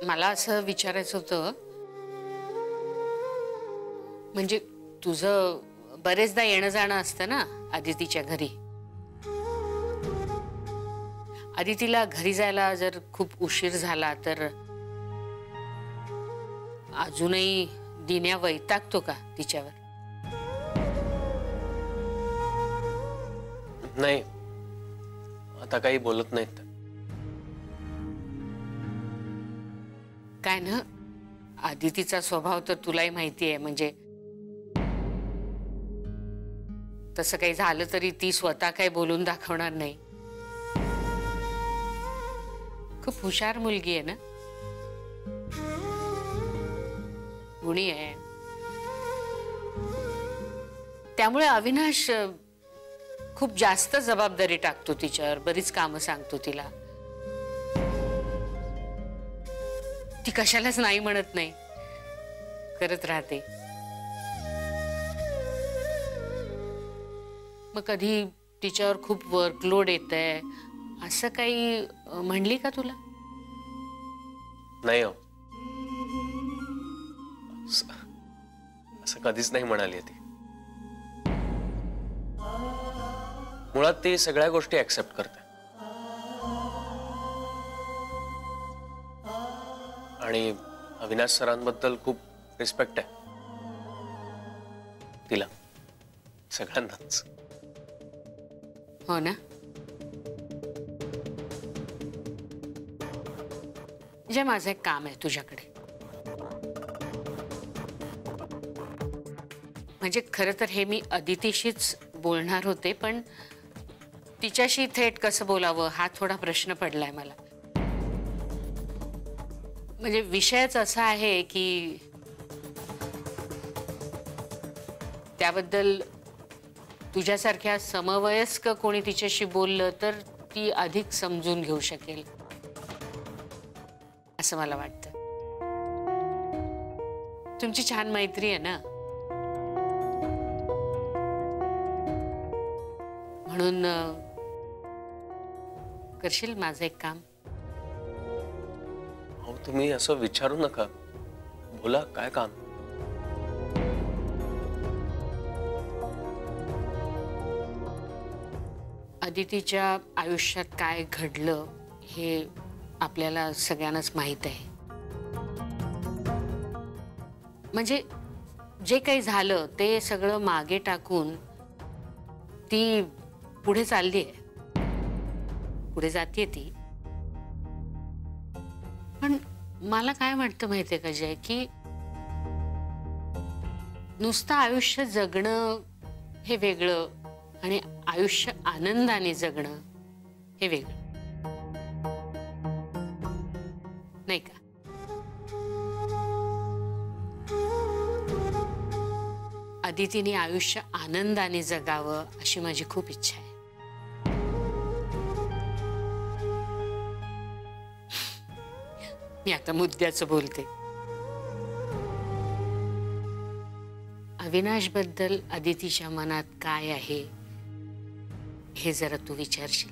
मला असं विचारायचं होतं, म्हणजे तुझं बरेचदा येणं जाणं असतं ना आदितीच्या घरी. आदितीला घरी जायला जर खूप उशीर झाला तर अजूनही दिन्या वैतागतो का तिच्यावर? नाही, आता काही बोलत नाहीत. काय ना, आदितीचा स्वभाव तर तुलाही माहिती आहे. म्हणजे तसं काही झालं तरी ती स्वतः काही बोलून दाखवणार नाही. खूप हुशार मुलगी आहे ना, गुणी आहे. त्यामुळे अविनाश खूप जास्त जबाबदारी टाकतो तिच्यावर, बरीच कामं सांगतो तिला. ती कशालाच नाही म्हणत नाही, करत राहते. मग कधी तिच्यावर खूप वर्कलोड येतंय असं काही म्हणली का तुला? नाही हो, असं कधीच नाही म्हणाली ती. मुळात ती सगळ्या गोष्टी ऍक्सेप्ट करते आणि अविनाश सरांबद्दल खूप रिस्पेक्ट आहे तिला, सगळ्यांनाच. हो ना. जे माझं एक काम आहे तुझ्याकडे. म्हणजे खरं तर हे मी अदितीशीच बोलणार होते, पण तिच्याशी थेट कसं बोलावं हा थोडा प्रश्न पडलाय मला. म्हणजे विषयच असा आहे की त्याबद्दल तुझ्यासारख्या समवयस्क कोणी तिच्याशी बोललं तर ती अधिक समजून घेऊ शकेल असं मला वाटतं. तुमची छान मैत्री आहे ना, म्हणून करशील माझं एक काम? हो, तुम्ही असं विचारू नका, बोला काय काम. अदितीच्या आयुष्यात काय घडलं हे आपल्याला सगळ्यांनाच माहित आहे. म्हणजे जे काही झालं ते सगळं मागे टाकून ती पुढे चालली आहे, पुढे जातीये ती. पण मला काय वाटतं माहितीये का जय, की नुसतं आयुष्य जगणं हे वेगळं आणि आयुष्य आनंदाने जगणं हे वेगळं, नाही का? अदितीने आयुष्य आनंदाने जगावं अशी माझी खूप इच्छा आहे. मी आता मुद्द्याचं बोलते. अविनाश बद्दल अदितीच्या मनात काय आहे हे जरा तू विचारशील?